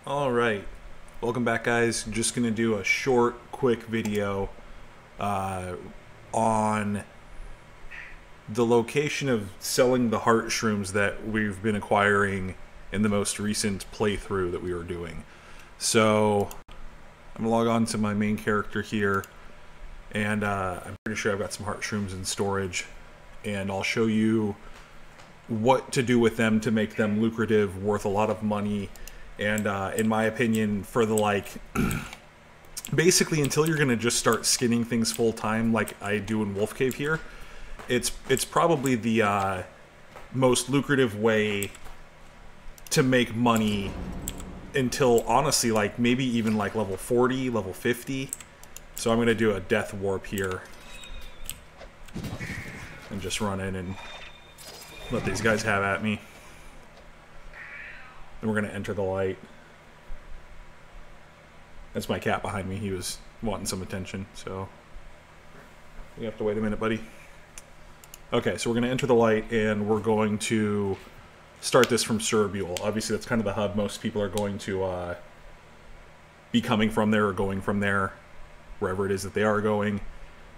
Alright, welcome back guys. Just going to do a short, quick video on the location of selling the heartshrooms that we've been acquiring in the most recent playthrough that we were doing. So, I'm going to log on to my main character here, and I'm pretty sure I've got some heartshrooms in storage, and I'll show you what to do with them to make them lucrative, worth a lot of money. And in my opinion, for the basically until you're gonna just start skinning things full time, like I do in Wolf Cave here, it's probably the most lucrative way to make money until honestly, maybe even level 40, level 50. So I'm gonna do a death warp here and just run in and let these guys have at me. And we're going to enter the light. That's my cat behind me. He was wanting some attention, so you have to wait a minute, buddy. Okay, so we're going to enter the light, and we're going to start this from Cerebule. Obviously, that's kind of the hub. Most people are going to be coming from there or going from there, wherever it is that they are going.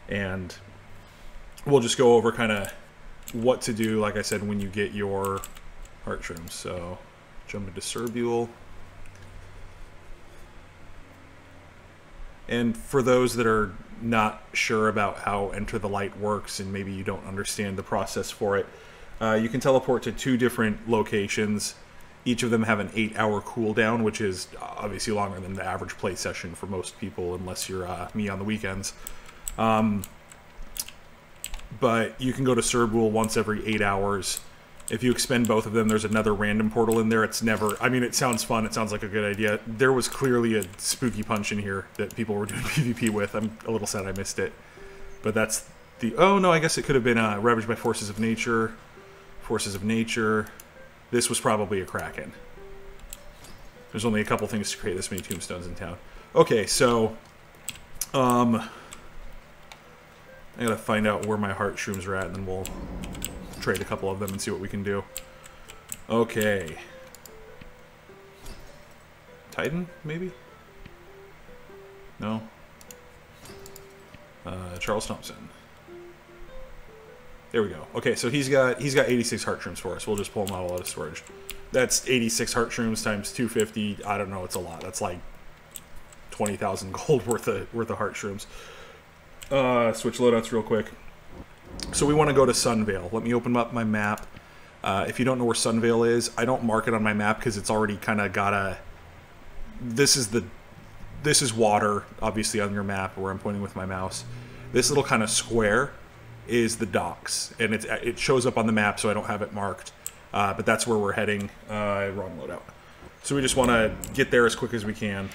And we'll just go over kind of what to do, like I said, when you get your heartshrooms. So jump into Cerebule. And for those that are not sure about how Enter the Light works and maybe you don't understand the process for it, you can teleport to 2 different locations. Each of them have an 8-hour cooldown, which is obviously longer than the average play session for most people, unless you're me on the weekends. But you can go to Cerebule once every 8 hours. If you expend both of them, there's another random portal in there. It's never... I mean, it sounds fun. It sounds like a good idea. There was clearly a spooky punch in here that people were doing PvP with. I'm a little sad I missed it. But that's the... Oh, no, I guess it could have been ravaged by forces of nature. Forces of nature. This was probably a Kraken. There's only a couple things to create this many tombstones in town. Okay, so... I gotta find out where my heartshrooms are at, and then we'll trade a couple of them and see what we can do. Okay. Titan, maybe? No. Charles Thompson. There we go. Okay, so he's got 86 heartshrooms for us. We'll just pull them all out of storage. That's 86 heartshrooms times 250. I don't know. It's a lot. That's like 20,000 gold worth of heartshrooms. Switch loadouts real quick. So we want to go to Sunvale. Let me open up my map. If you don't know where Sunvale is, I don't mark it on my map because it's already kind of got a... This is water, obviously, on your map where I'm pointing with my mouse. This little kind of square is the docks, and it shows up on the map, so I don't have it marked. But that's where we're heading. Wrong loadout. So we just want to get there as quick as we can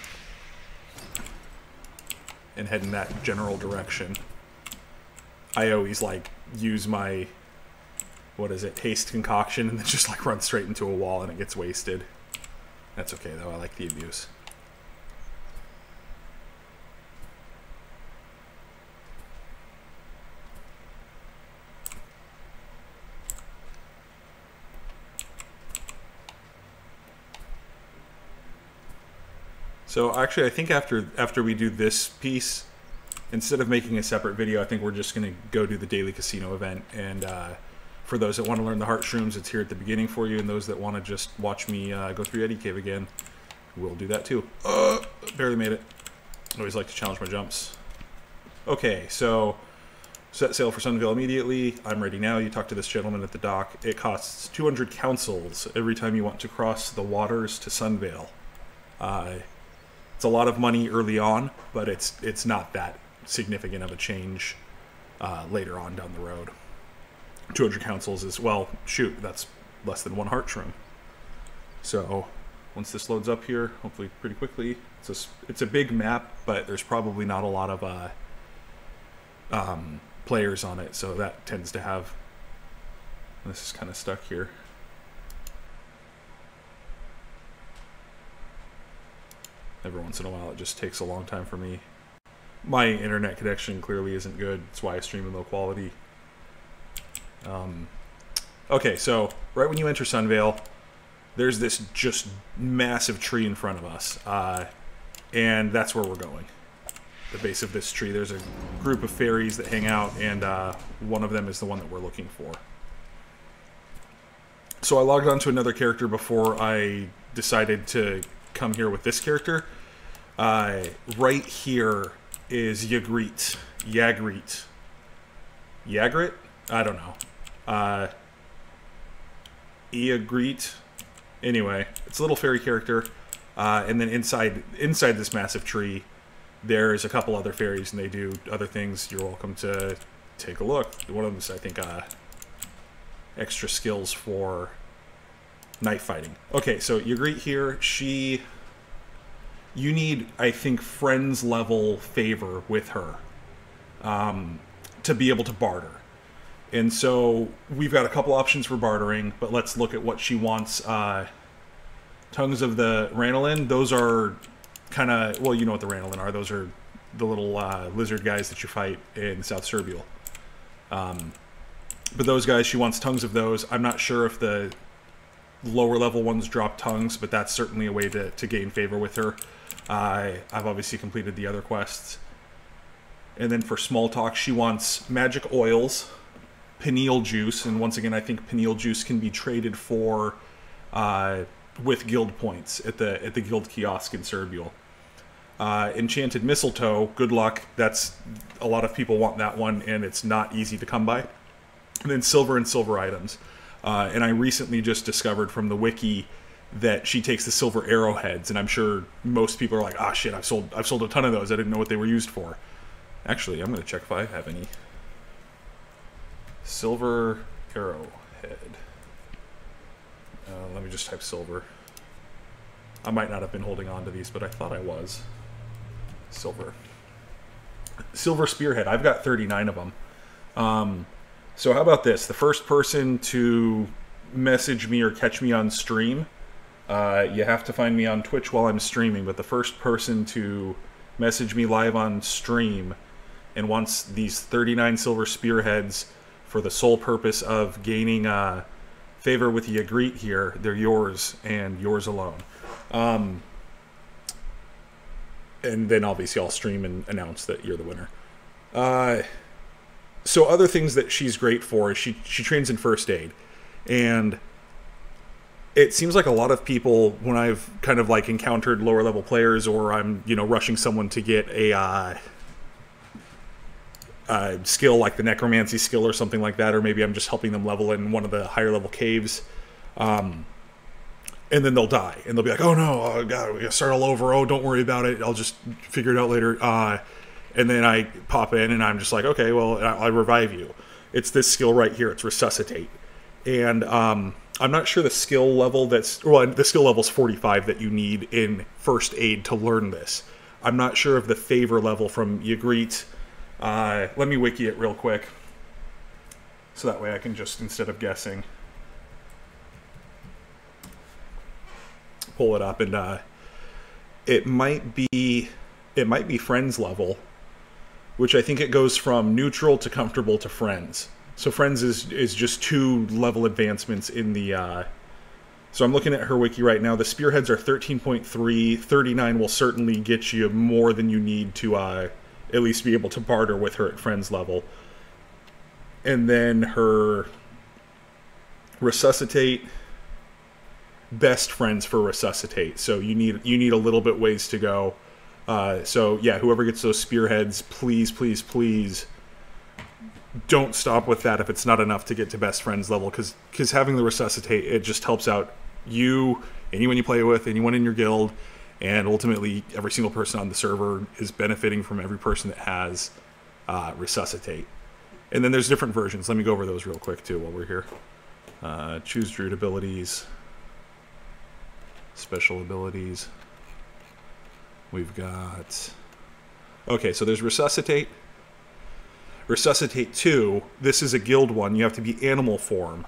and head in that general direction. I always use my, what is it, haste concoction, and then just run straight into a wall and it gets wasted. That's okay though, I like the abuse. So actually I think after we do this piece, instead of making a separate video, I think we're just going to go do the daily casino event. And for those that want to learn the heartshrooms, it's here at the beginning for you. And those that want to just watch me go through Eddie Cave again, we'll do that too. Barely made it. I always like to challenge my jumps. Okay, so set sail for Sunvale immediately. I'm ready now. You talk to this gentleman at the dock. It costs 200 councils every time you want to cross the waters to Sunvale. It's a lot of money early on, but it's not that significant of a change later on down the road. 200 councils is, well, shoot, that's less than 1 heartshroom. So once this loads up here, hopefully pretty quickly, it's a big map, but there's probably not a lot of players on it, so that tends to have... This is kind of stuck here. Every once in a while, it just takes a long time for me. My internet connection clearly isn't good. That's why I stream in low quality. Okay, so right when you enter Sunvale, there's this just massive tree in front of us, and that's where we're going. The base of this tree, there's a group of fairies that hang out, and one of them is the one that we're looking for. So I logged on to another character before I decided to come here with this character. Right here is Ygritte. Ygritte? I don't know. Ygritte. Anyway, it's a little fairy character. And then inside this massive tree, there's a couple other fairies, and they do other things. You're welcome to take a look. One of them is, I think, extra skills for knife fighting. Okay, so Ygritte here, you need, I think, friends level favor with her to be able to barter. And so we've got a couple options for bartering, but let's look at what she wants. Tongues of the Ranelin, those are kind of, well, you know what the Ranelin are. Those are the little lizard guys that you fight in South Serbial. But those guys, she wants tongues of those. I'm not sure if the lower level ones drop tongues, but that's certainly a way to gain favor with her. I've obviously completed the other quests. And then for small talk, she wants magic oils, pineal juice, and once again, I think pineal juice can be traded for with guild points at the guild kiosk in Serbial. Enchanted mistletoe, good luck. That's, a lot of people want that one, and it's not easy to come by. And then silver and silver items. And I recently just discovered from the wiki that she takes the silver arrowheads, and I'm sure most people are like, ah, shit, I've sold a ton of those. I didn't know what they were used for. Actually, I'm going to check if I have any. Silver arrowhead. Let me just type silver. I might not have been holding on to these, but I thought I was. Silver. Silver spearhead. I've got 39 of them. So how about this? The first person to message me or catch me on stream, you have to find me on Twitch while I'm streaming, but the first person to message me live on stream and wants these 39 silver spearheads for the sole purpose of gaining favor with Ygritte here, they're yours and yours alone. And then obviously I'll stream and announce that you're the winner. So other things that she's great for is she trains in first aid. And it seems like a lot of people, when I've kind of like encountered lower level players, or I'm, you know, rushing someone to get a skill like the necromancy skill or something like that, or maybe I'm just helping them level in one of the higher level caves, and then they'll die, and they'll be like, oh no, oh god, we gotta start all over, oh don't worry about it, I'll just figure it out later, and then I pop in and I'm just like, okay, well, I revive you. It's this skill right here, it's resuscitate. And I'm not sure the skill level that's, well, the skill level's 45 that you need in first aid to learn this. I'm not sure of the favor level from Ygritte. Let me wiki it real quick, so that way I can just, instead of guessing, pull it up, and it might be friends level, which I think it goes from neutral to comfortable to friends. So friends is just 2 level advancements in the. So I'm looking at her wiki right now. The spearheads are 13.3. 39 will certainly get you more than you need to at least be able to barter with her at friends level. And then her resuscitate, best friends for resuscitate. So you need a little bit ways to go. So yeah, whoever gets those spearheads, please, please, please don't stop with that if it's not enough to get to best friends level, because having the resuscitate, it just helps out you, anyone you play with, anyone in your guild, and ultimately every single person on the server is benefiting from every person that has resuscitate. And then there's different versions. Let me go over those real quick too while we're here. Choose druid abilities, special abilities. We've got, okay, so there's resuscitate. Resuscitate 2, this is a guild one. You have to be animal form,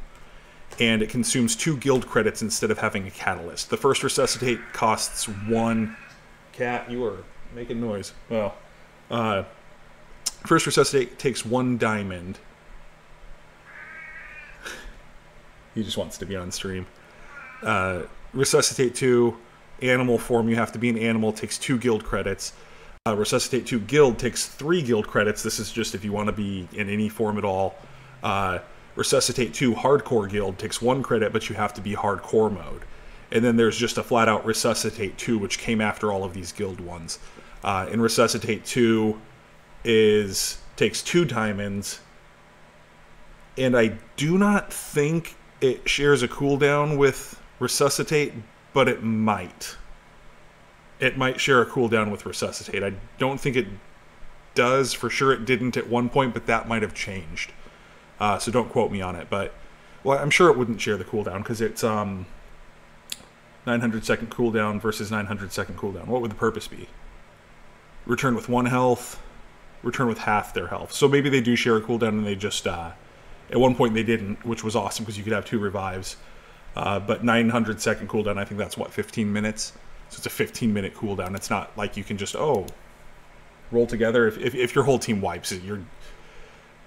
and it consumes 2 guild credits instead of having a catalyst. The first resuscitate costs 1. Cat, you are making noise. Well, first resuscitate takes 1 diamond. He just wants to be on stream. Resuscitate 2, animal form, you have to be an animal, takes 2 guild credits. Resuscitate 2 guild takes 3 guild credits. This is just if you want to be in any form at all. Resuscitate 2 hardcore guild takes 1 credit, but you have to be hardcore mode. And then there's just a flat out Resuscitate 2, which came after all of these guild ones. And Resuscitate 2 takes 2 diamonds. And I do not think it shares a cooldown with Resuscitate, but it might. It might share a cooldown with Resuscitate. I don't think it does. For sure it didn't at one point, but that might have changed. So don't quote me on it. But, well, I'm sure it wouldn't share the cooldown, because it's 900 second cooldown versus 900 second cooldown. What would the purpose be? Return with 1 health, return with half their health. So maybe they do share a cooldown and they just, at one point they didn't, which was awesome because you could have 2 revives. But 900 second cooldown, I think that's what, 15 minutes? So it's a 15-minute cooldown. It's not like you can just, roll together. If your whole team wipes it, you're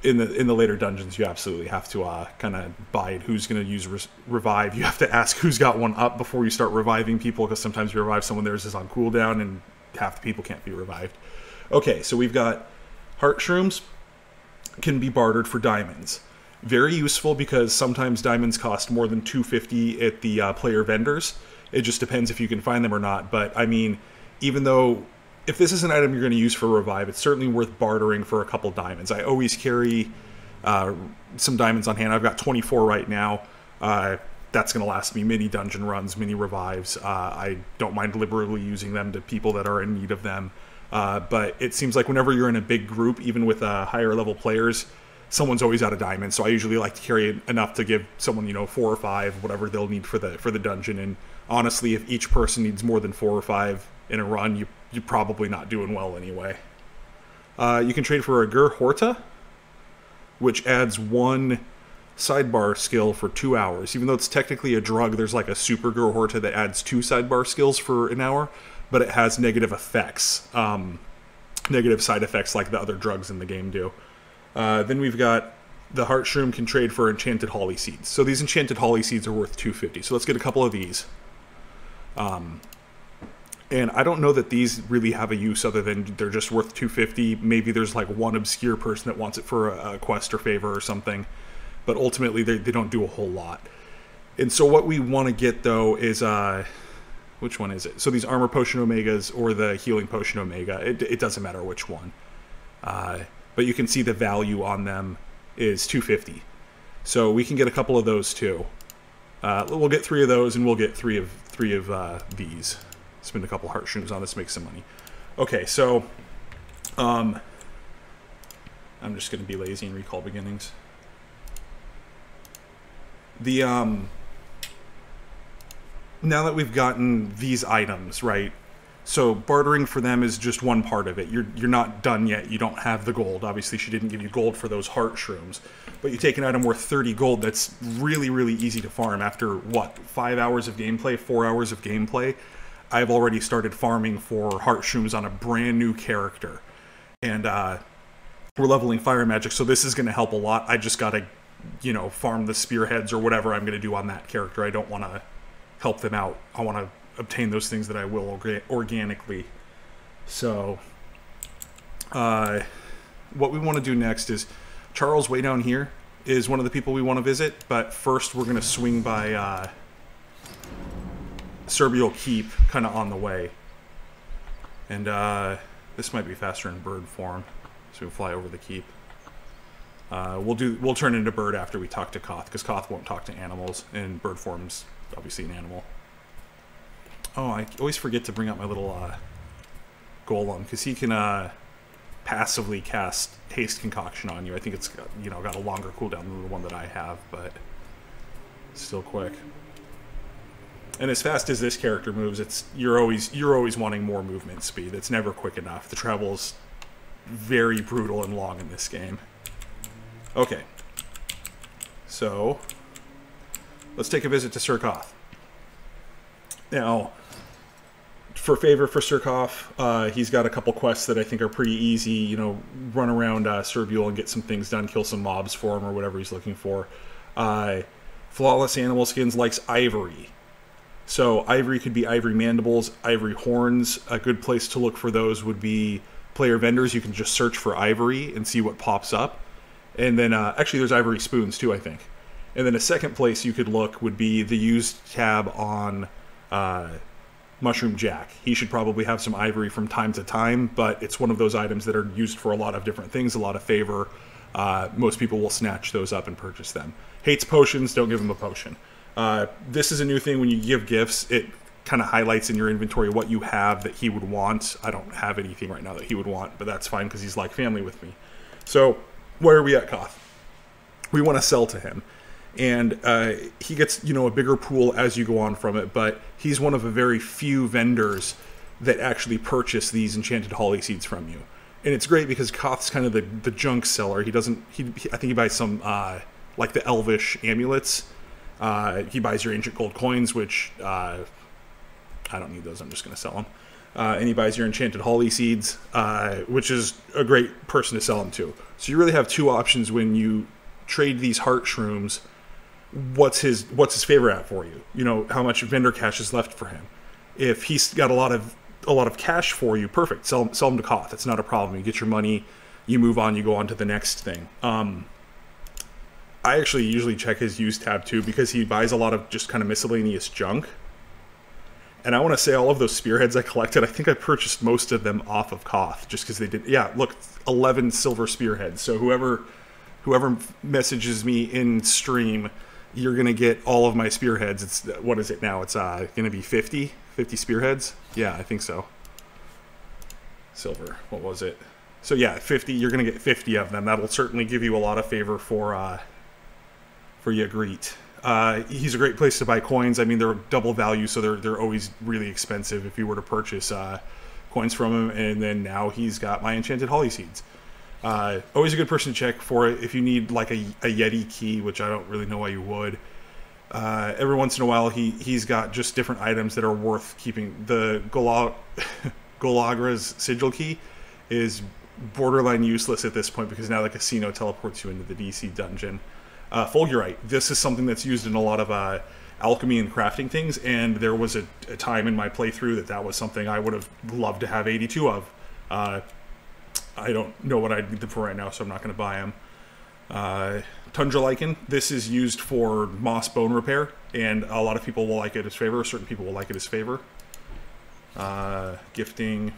in the later dungeons, you absolutely have to kind of bide who's going to use revive. You have to ask who's got one up before you start reviving people, because sometimes you revive someone, theirs is on cooldown, and half the people can't be revived. Okay, so we've got Heartshrooms can be bartered for diamonds. Very useful because sometimes diamonds cost more than 250 at the player vendors. It just depends if you can find them or not. But I mean, even though if this is an item you're going to use for revive, it's certainly worth bartering for a couple diamonds. I always carry some diamonds on hand. I've got 24 right now. That's going to last me many dungeon runs, many revives. I don't mind liberally using them to people that are in need of them. But it seems like whenever you're in a big group, even with higher level players, someone's always out of diamonds. So I usually like to carry enough to give someone, 4 or 5, whatever they'll need for the dungeon. And honestly, if each person needs more than 4 or 5 in a run, you're probably not doing well anyway. You can trade for a Horta, which adds 1 sidebar skill for 2 hours. Even though it's technically a drug, there's like a super Horta that adds 2 sidebar skills for an hour, but it has negative effects, negative side effects like the other drugs in the game do. Then we've got the Heartshroom can trade for enchanted holly seeds. So these enchanted holly seeds are worth 250. So let's get a couple of these. And I don't know that these really have a use other than they're just worth 250. Maybe there's like one obscure person that wants it for a quest or favor or something. But ultimately, they don't do a whole lot. And so what we want to get, though, is... which one is it? So these Armor Potion Omegas or the Healing Potion Omega. It doesn't matter which one. But you can see the value on them is 250. So we can get a couple of those, too. We'll get 3 of those, and we'll get 3 of these. Spend a couple Heartshrooms on this, make some money. Okay, so... I'm just going to be lazy and recall beginnings. Now that we've gotten these items, right? So bartering for them is just one part of it. You're not done yet. You don't have the gold. Obviously, she didn't give you gold for those Heartshrooms. But you take an item worth 30 gold that's really, really easy to farm after, what, 5 hours of gameplay, 4 hours of gameplay? I've already started farming for Heartshrooms on a brand new character. And we're leveling fire magic, so this is going to help a lot. I just got to, farm the spearheads or whatever I'm going to do on that character. I don't want to help them out. I want to obtain those things that I will organically. So, what we want to do next is, Charles way down here is one of the people we want to visit, but first we're going to swing by Serbial Keep, kind of on the way. And this might be faster in bird form, so we'll fly over the keep. We'll turn into bird after we talk to Koth, because Koth won't talk to animals, and bird form's obviously an animal. Oh, I always forget to bring out my little golem, because he can passively cast haste concoction on you. I think it's got a longer cooldown than the one that I have, but still quick. And as fast as this character moves, you're always wanting more movement speed. It's never quick enough. The travel's very brutal and long in this game. Okay, so let's take a visit to Sir Koth. Now, for favor for Sir Koth, he's got a couple quests that I think are pretty easy. Run around Serbial and get some things done, kill some mobs for him or whatever he's looking for. Flawless Animal Skins likes ivory. So ivory could be ivory mandibles, ivory horns. A good place to look for those would be player vendors. You can just search for ivory and see what pops up. And then actually there's ivory spoons too, I think. And then a second place you could look would be the used tab on Mushroom Jack. He should probably have some ivory from time to time, but it's one of those items that are used for a lot of different things, a lot of favor. Most people will snatch those up and purchase them. Hates potions, don't give him a potion. This is a new thing when you give gifts. It kind of highlights in your inventory what you have that he would want. I don't have anything right now that he would want, but that's fine because he's like family with me. So where are we at, Koth? We want to sell to him. And he gets, a bigger pool as you go on from it, but he's one of a very few vendors that actually purchase these enchanted holly seeds from you. And it's great because Koth's kind of the junk seller. I think he buys some, like the elvish amulets. He buys your ancient gold coins, which I don't need those. I'm just going to sell them. And he buys your enchanted holly seeds, which is a great person to sell them to. So you really have two options when you trade these heartshrooms. What's his favor at for you? How much vendor cash is left for him. If he's got a lot of cash for you, perfect. Sell him to Koth. It's not a problem. You get your money, you move on, you go on to the next thing. I actually usually check his used tab too because he buys a lot of just kind of miscellaneous junk. And I want to say all of those spearheads I collected, I think I purchased most of them off of Koth just because they did. Yeah, look, 11 silver spearheads. So whoever messages me in stream, you're going to get all of my spearheads. It's, what is it now? It's going to be 50 spearheads. Yeah, I think so. Silver. What was it? So yeah, 50. You're going to get 50 of them. That'll certainly give you a lot of favor for Ygritte. He's a great place to buy coins. I mean, they're double value, so they're always really expensive if you were to purchase coins from him. And then now he's got my enchanted holly seeds. Always a good person to check for it if you need like a Yeti key, which I don't really know why you would. Every once in a while, he's got just different items that are worth keeping. The Golagra's sigil key is borderline useless at this point because now the casino teleports you into the DC dungeon. Fulgurite. This is something that's used in a lot of alchemy and crafting things, and there was a time in my playthrough that was something I would have loved to have 82 of. I don't know what I'd need them for right now, so I'm not going to buy them. Tundra Lichen. This is used for moss bone repair, and a lot of people will like it as favor. Certain people will like it as favor. Gifting.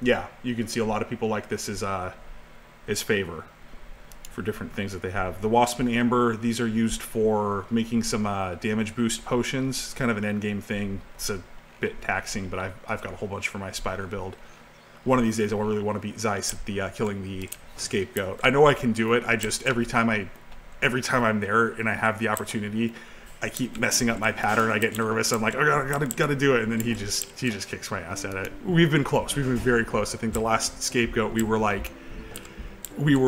Yeah, you can see a lot of people like this as favor for different things that they have. The Wasp and Amber, these are used for making some damage boost potions. It's kind of an endgame thing. It's a bit taxing, but I've got a whole bunch for my spider build. One of these days I really want to beat Zeiss at the killing the scapegoat. I know I can do it. I just every time I'm there and I have the opportunity, I keep messing up my pattern. I get nervous. I'm like, oh, gotta do it, and then he just kicks my ass at it. We've been close. We've been very close. I think the last scapegoat we were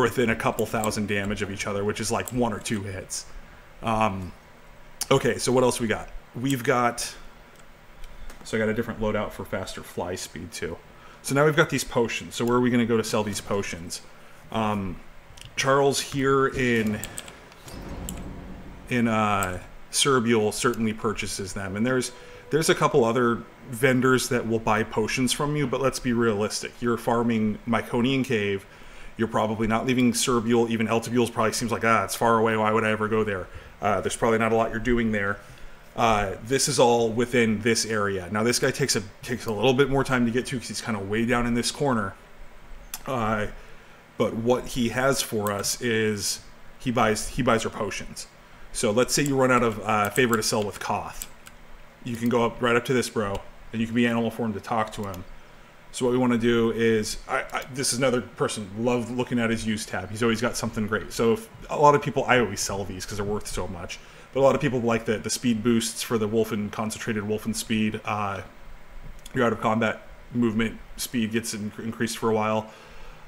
within a couple thousand damage of each other, which is like 1 or 2 hits. Okay, so what else we got? So I got a different loadout for faster fly speed too. So now we've got these potions. So where are we going to go to sell these potions? Charles here in Serbial certainly purchases them, and there's a couple other vendors that will buy potions from you. But let's be realistic. You're farming Myconian Cave. You're probably not leaving Serbial. Even Eltabules probably seems like it's far away. Why would I ever go there? There's probably not a lot you're doing there. This is all within this area. Now this guy takes a little bit more time to get to because he's kind of way down in this corner. But what he has for us is he buys our potions. So let's say you run out of favor to sell with Koth. You can go right up to this bro, and you can be animal form to talk to him. So what we want to do is, this is another person, love looking at his used tab. He's always got something great. So if, a lot of people, I always sell these because they're worth so much. But a lot of people like the speed boosts for the Wolfen, concentrated Wolfen speed. Your out of combat movement speed gets increased for a while.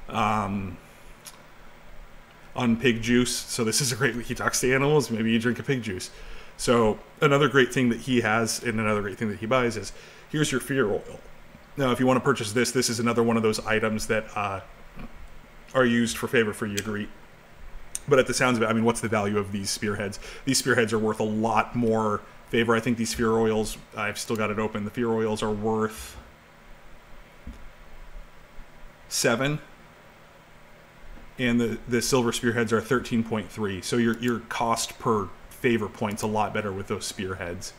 On pig juice. So this is a great, he talks to animals, maybe you drink a pig juice. So another great thing that he has and another great thing that he buys is, here's your fear oil. Now, if you want to purchase this is another one of those items that are used for favor for Ygritte. But at the sounds of it, I mean, what's the value of these spearheads? These spearheads are worth a lot more Favor, I think these fear oils, I've still got it open. The fear oils are worth 7, and the silver spearheads are 13.3. So your cost per favor point's a lot better with those spearheads.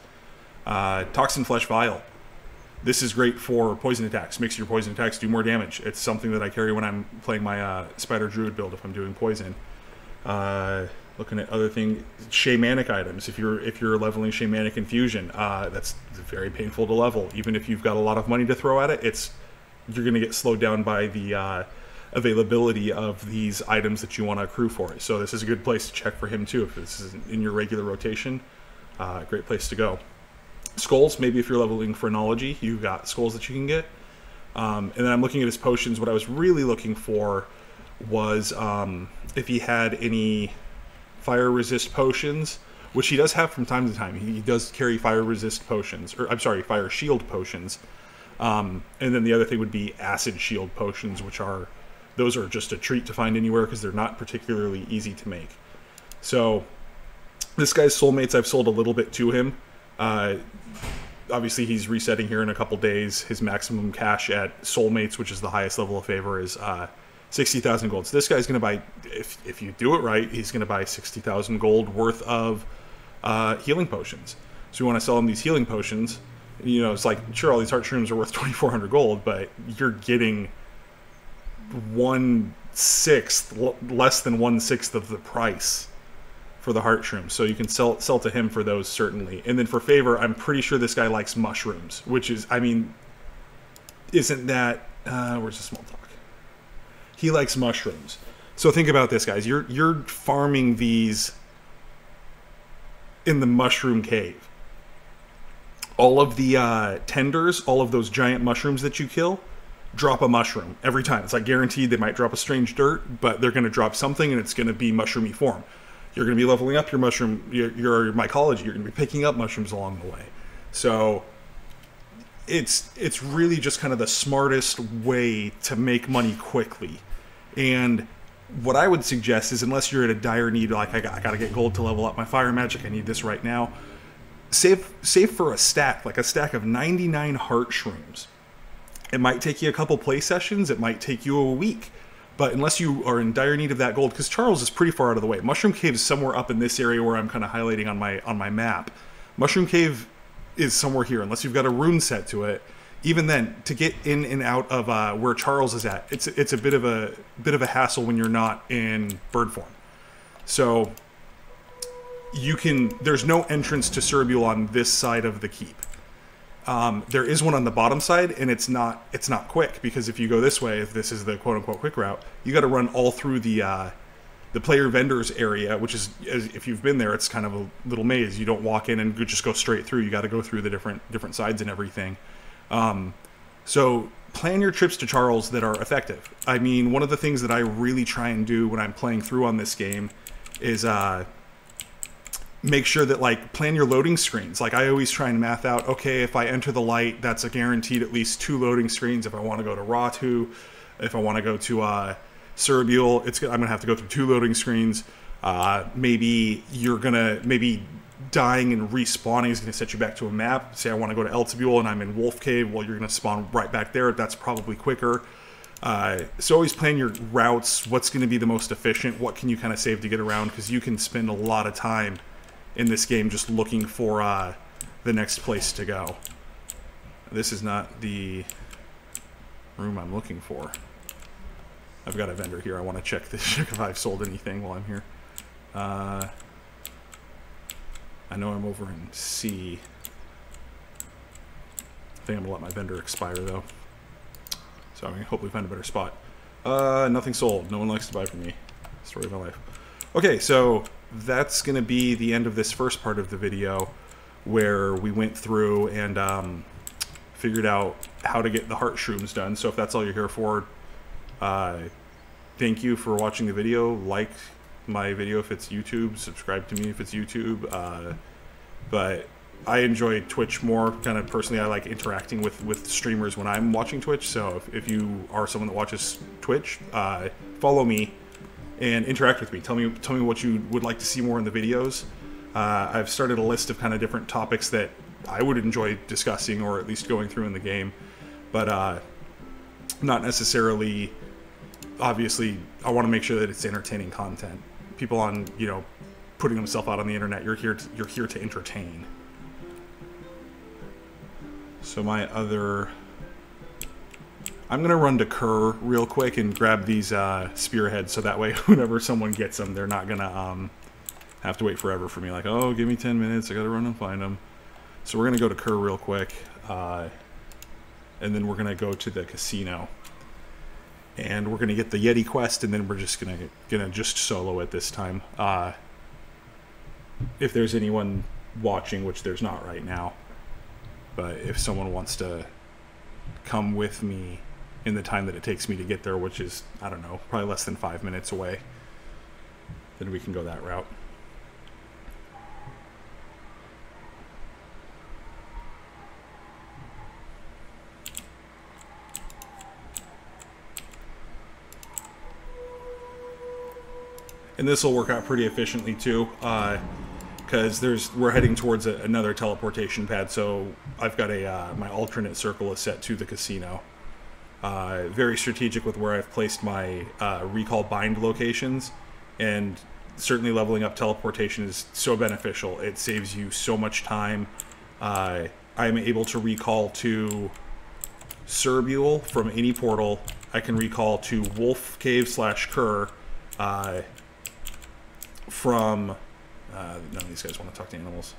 Toxin Flesh Vial. This is great for poison attacks. Makes your poison attacks do more damage. It's something that I carry when I'm playing my Spider Druid build if I'm doing poison. Looking at other things, shamanic items. If you're leveling shamanic infusion, that's very painful to level. Even if you've got a lot of money to throw at it, you're going to get slowed down by the availability of these items that you want to accrue for it. So this is a good place to check for him too. If this is in your regular rotation, great place to go. Skulls, maybe if you're leveling Phrenology, you've got skulls that you can get. And then I'm looking at his potions. What I was really looking for was if he had any fire resist potions, which he does have from time to time. He does carry fire resist potions, or I'm sorry, fire shield potions. And then the other thing would be acid shield potions, those are just a treat to find anywhere because they're not particularly easy to make. So this guy's soulmates, I've sold a little bit to him. Obviously he's resetting here in a couple days. His maximum cash at soulmates, which is the highest level of favor, is 60,000 gold. So this guy's going to buy, if you do it right, he's going to buy 60,000 gold worth of healing potions. So you want to sell him these healing potions. You know, it's like, sure, all these heartshrooms are worth 2,400 gold, but you're getting 1/6, less than 1/6 of the price for the heartshrooms. So you can sell to him for those, certainly. And then for favor, I'm pretty sure this guy likes mushrooms, which is, I mean, isn't that, where's the small talk? He likes mushrooms. So think about this, guys. You're farming these in the mushroom cave. All of the tenders, all of those giant mushrooms that you kill, drop a mushroom every time. It's like guaranteed. They might drop a strange dirt, but they're going to drop something, and it's going to be mushroomy form. You're going to be leveling up your mushroom, your mycology. You're going to be picking up mushrooms along the way. So it's really just kind of the smartest way to make money quickly. And what I would suggest is, unless you're at a dire need, like I got to get gold to level up my fire magic, I need this right now, save for a stack, like a stack of 99 heartshrooms. It might take you a couple play sessions, it might take you a week, but unless you are in dire need of that gold, because Charles is pretty far out of the way. Mushroom Cave is somewhere up in this area where I'm kind of highlighting on my map. Mushroom Cave is somewhere here, unless you've got a rune set to it. Even then, to get in and out of where Charles is at, it's a bit of a hassle when you're not in bird form. So there's no entrance to Cerebule on this side of the keep. There is one on the bottom side, and it's not quick, because if you go this way, if this is the quote-unquote quick route, you got to run all through the player vendors area, which is, if you've been there, it's kind of a little maze. You don't walk in and just go straight through. You got to go through the different sides and everything. So plan your trips to Charles that are effective. I mean, one of the things that I really try and do when I'm playing through on this game is make sure that, like, plan your loading screens. Like, I always try and math out, okay, if I enter the light, that's a guaranteed at least 2 loading screens. If I want to go to Ratu, if I want to go to Cerebule, I'm gonna have to go through 2 loading screens. Maybe dying and respawning is going to set you back to a map. Say I want to go to Eltibule and I'm in Wolf Cave, well, you're going to spawn right back there. That's probably quicker. So always plan your routes. What's going to be the most efficient? What can you kind of save to get around? Because you can spend a lot of time in this game just looking for the next place to go. This is not the room I'm looking for. I've got a vendor here. I want to check if I've sold anything while I'm here. I know I'm over in C. I think I'm going to let my vendor expire, though. So I'm going to hopefully find a better spot. Nothing sold. No one likes to buy from me. Story of my life. Okay, so that's going to be the end of this first part of the video, where we went through and figured out how to get the Heartshrooms done. So if that's all you're here for, thank you for watching the video. Like my video if it's YouTube, subscribe to me if it's YouTube. But I enjoy Twitch more. Kind of personally, I like interacting with streamers when I'm watching Twitch. So if you are someone that watches Twitch, follow me and interact with me. Tell me what you would like to see more in the videos. I've started a list of kind of different topics that I would enjoy discussing or at least going through in the game, but not necessarily. Obviously, I want to make sure that it's entertaining content. People on, you know, putting themselves out on the internet, you're here to entertain. So my other, I'm gonna run to Kerr real quick and grab these spearheads, so that way whenever someone gets them, they're not gonna have to wait forever for me. Like, oh, give me 10 minutes, I gotta run and find them. So we're gonna go to Kerr real quick, and then we're gonna go to the casino, and we're gonna get the Yeti quest, and then we're just gonna just solo it this time. If there's anyone watching, which there's not right now, but if someone wants to come with me in the time that it takes me to get there, which is, I don't know, probably less than 5 minutes away, then we can go that route. And this will work out pretty efficiently too, because we're heading towards another teleportation pad. So I've got my alternate circle is set to the casino. Very strategic with where I've placed my recall bind locations, and certainly leveling up teleportation is so beneficial. It saves you so much time. I'm able to recall to Cerbule from any portal. I can recall to Wolf Cave / Kerr. From none of these guys want to talk to animals.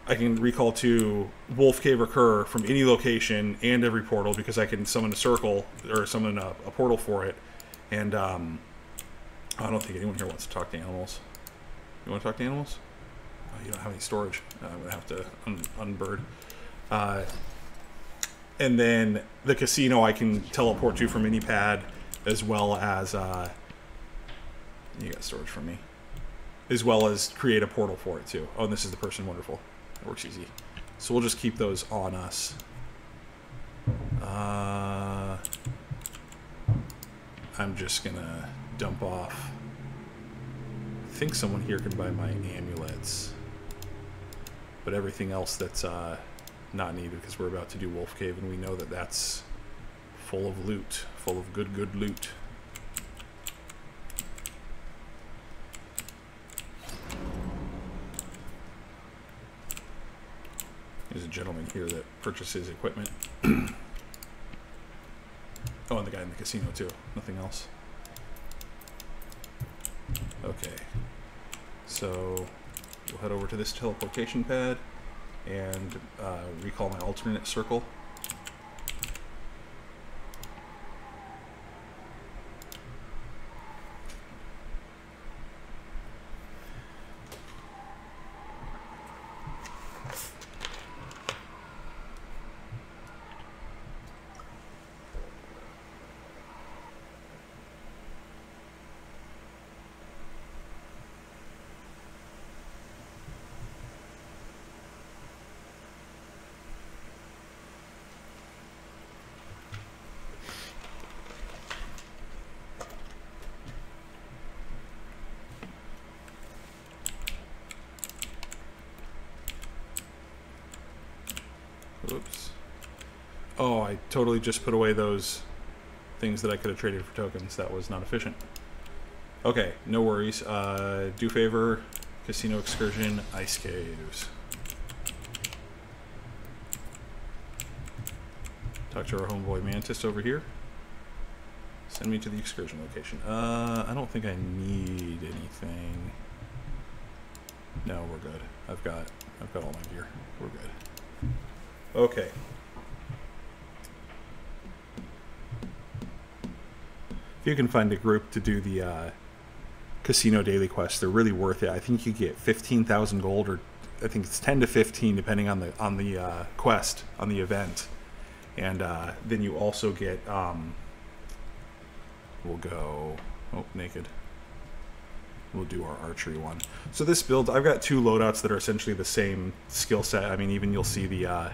I can recall to Wolf Cave or Kerr from any location and every portal, because I can summon a circle or summon a portal for it. And I don't think anyone here wants to talk to animals. You want to talk to animals? Oh, you don't have any storage. I'm gonna have to unbird. And then the casino I can teleport to from any pad, as well as you got storage from me. As well as create a portal for it too. Oh, and this is the person. Wonderful. That works easy. So we'll just keep those on us. I'm just gonna dump off. I think someone here can buy my amulets, but everything else that's not needed, because we're about to do Wolf Cave, and we know that that's full of loot, full of good loot. There's a gentleman here that purchases equipment. Oh, and the guy in the casino too. Nothing else. Okay. So we'll head over to this teleportation pad and recall my alternate circle. Oops. Oh, I totally just put away those things that I could have traded for tokens. That was not efficient. Okay, no worries. Do favor, casino excursion, ice caves. Talk to our homeboy Mantis over here. Send me to the excursion location. I don't think I need anything. No, we're good. I've got all my gear. We're good. Okay. If you can find a group to do the casino daily quest, they're really worth it. I think you get 15,000 gold, or I think it's 10 to 15 depending on the quest, on the event. And then you also get we'll go naked. We'll do our archery one. So this build, I've got two loadouts that are essentially the same skill set. I mean, even you'll see the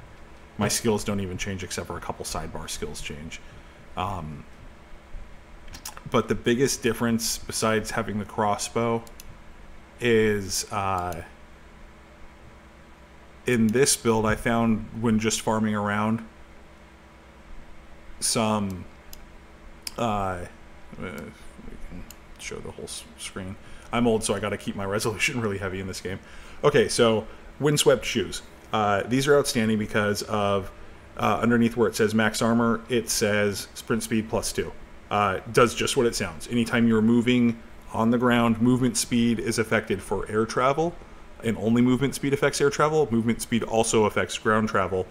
my skills don't even change except for a couple sidebar skills change. But the biggest difference, besides having the crossbow, is in this build, I found when just farming around some... we can show the whole screen. I'm old, so I got to keep my resolution really heavy in this game. Okay, so windswept shoes. These are outstanding because of underneath where it says max armor, it says sprint speed +2. Does just what it sounds. Anytime you're moving on the ground, movement speed is affected for air travel, and only movement speed affects air travel. Movement speed also affects ground travel,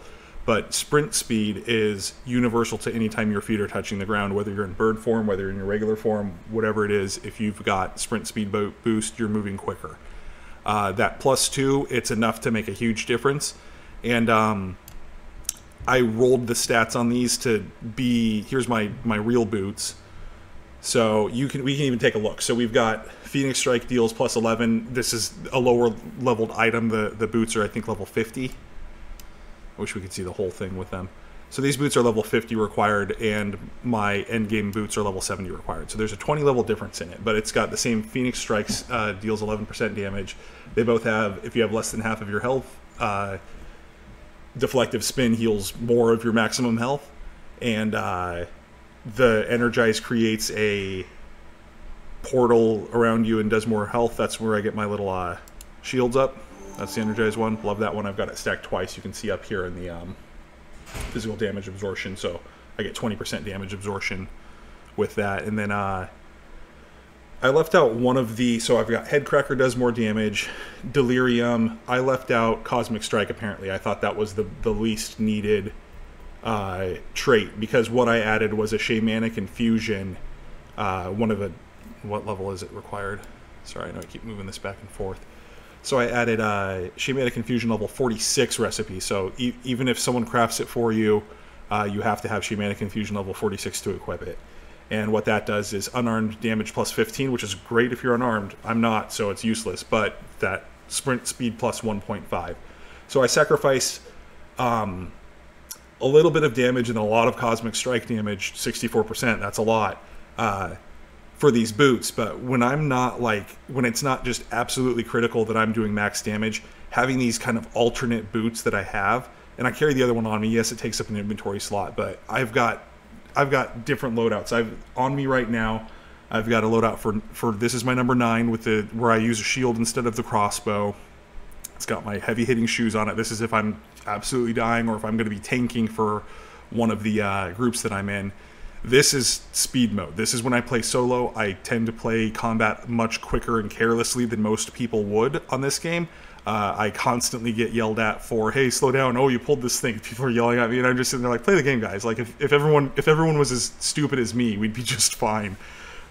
but sprint speed is universal to any time your feet are touching the ground, whether you're in bird form, whether you're in your regular form, whatever it is. If you've got sprint speed boost, you're moving quicker. That +2, it's enough to make a huge difference. And I rolled the stats on these to be, here's my real boots. So we can even take a look. So we've got Phoenix Strike deals +11. This is a lower leveled item. The boots are, I think, level 50. I wish we could see the whole thing with them. So these boots are level 50 required, and my endgame boots are level 70 required. So there's a 20 level difference in it, but it's got the same Phoenix Strikes, deals 11% damage. They both have, if you have less than half of your health, Deflective Spin heals more of your maximum health, and the Energize creates a portal around you and does more health. That's where I get my little shields up. That's the Energize one. Love that one. I've got it stacked twice. You can see up here in the physical damage absorption, so I get 20% damage absorption with that. And then I left out one of the, so I've got Headcracker does more damage, Delirium. I left out Cosmic Strike, apparently. I thought that was the least needed trait, because what I added was a Shamanic Infusion. What level is it required? Sorry, I know I keep moving this back and forth. So I added Shamanic Infusion level 46 recipe. So even if someone crafts it for you, you have to have Shamanic Infusion level 46 to equip it. And what that does is unarmed damage +15, which is great if you're unarmed. I'm not, so it's useless. But that sprint speed +1.5. So I sacrificed a little bit of damage and a lot of Cosmic Strike damage, 64%. That's a lot. For these boots, but when I'm not when it's not just absolutely critical that I'm doing max damage, having these kind of alternate boots that I have, and I carry the other one on me. Yes, it takes up an inventory slot, but I've got different loadouts. On me right now, I've got a loadout for this is my number 9 with where I use a shield instead of the crossbow. It's got my heavy hitting shoes on it. This is if I'm absolutely dying or if I'm going to be tanking for one of the groups that I'm in. This is speed mode. This is when I play solo. I tend to play combat much quicker and carelessly than most people would on this game. I constantly get yelled at for, hey, slow down. Oh, you pulled this thing. People are yelling at me, and I'm just sitting there like, play the game, guys. Like, if everyone was as stupid as me, we'd be just fine.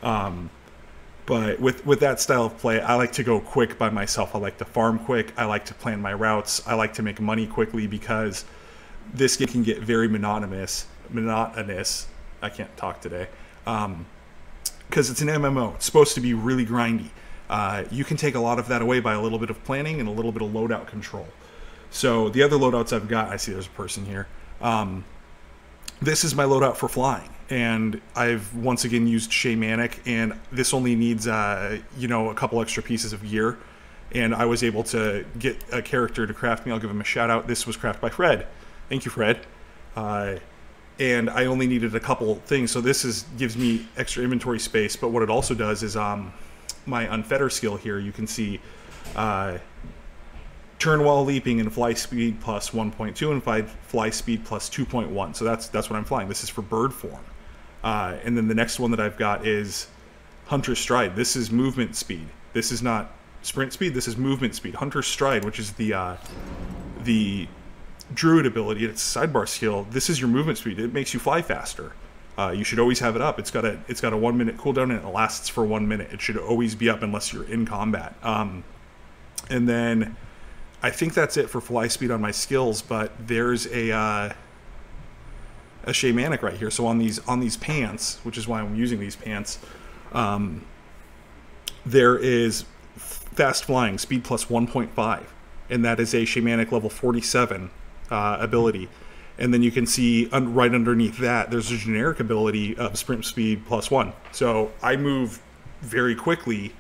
But with that style of play, I like to go quick by myself. I like to farm quick. I like to plan my routes. I like to make money quickly because this game can get very monotonous. I can't talk today, because it's an MMO. It's supposed to be really grindy. You can take a lot of that away by a little bit of planning and a little bit of loadout control. So the other loadouts I've got, I see there's a person here. This is my loadout for flying, and I've once again used Shamanic, and this only needs a couple extra pieces of gear, and I was able to get a character to craft me. I'll give him a shout out. This was crafted by Fred. Thank you, Fred. And I only needed a couple things, so this gives me extra inventory space. But what it also does is my Unfetter skill here, you can see turn while leaping and fly speed +1.2 and fly speed +2.1. So that's what I'm flying. This is for bird form. And then the next one that I've got is Hunter's Stride. This is movement speed. This is not sprint speed, this is movement speed. Hunter's Stride, which is the Druid ability, it's sidebar skill. This is your movement speed. It makes you fly faster. You should always have it up. It's got a 1 minute cooldown and it lasts for 1 minute. It should always be up unless you're in combat. And then I think that's it for fly speed on my skills. But there's a Shamanic right here. So on these pants, which is why I'm using these pants, there is fast flying, speed +1.5, and that is a Shamanic level 47. Ability, and then you can see right underneath that there's a generic ability of sprint speed +1. So I move very quickly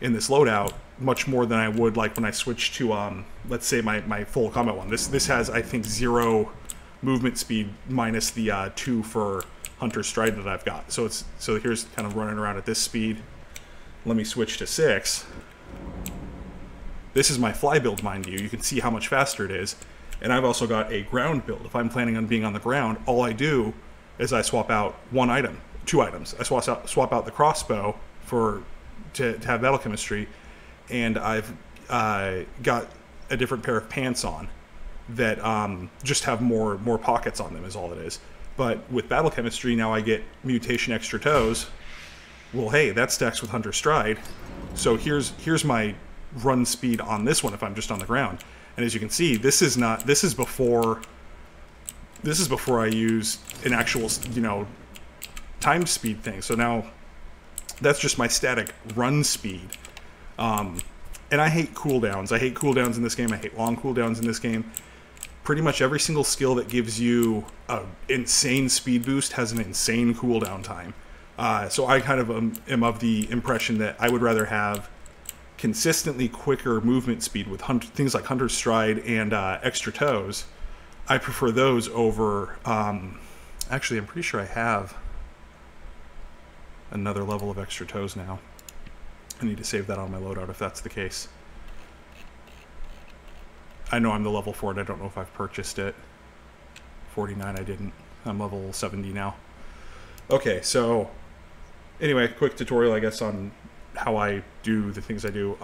in this loadout, much more than I would like when I switch to let's say my full combat one. This has, I think, 0 movement speed minus the 2 for Hunter's Stride that I've got. So here's kind of running around at this speed. Let me switch to 6. This is my fly build, mind you. You can see how much faster it is. And I've also got a ground build. If I'm planning on being on the ground, all I do is I swap out 2 items. I swap out the crossbow to have battle chemistry, and I've got a different pair of pants on that just have more pockets on them is all it is. But with battle chemistry, now I get mutation extra toes. Well, hey, that stacks with Hunter Stride. So here's my run speed on this one if I'm just on the ground. And as you can see, this is before I use an actual, time speed thing. So now that's just my static run speed. And I hate cooldowns. I hate cooldowns in this game. I hate long cooldowns in this game. Pretty much every single skill that gives you an insane speed boost has an insane cooldown time. So I kind of am of the impression that I would rather have consistently quicker movement speed with things like Hunter's Stride and extra toes. I prefer those over... actually, I'm pretty sure I have another level of extra toes now. I need to save that on my loadout if that's the case. I know I'm the level for it. I don't know if I've purchased it. 49 I didn't. I'm level 70 now. Okay, so anyway, quick tutorial, I guess, on how I do the things I do.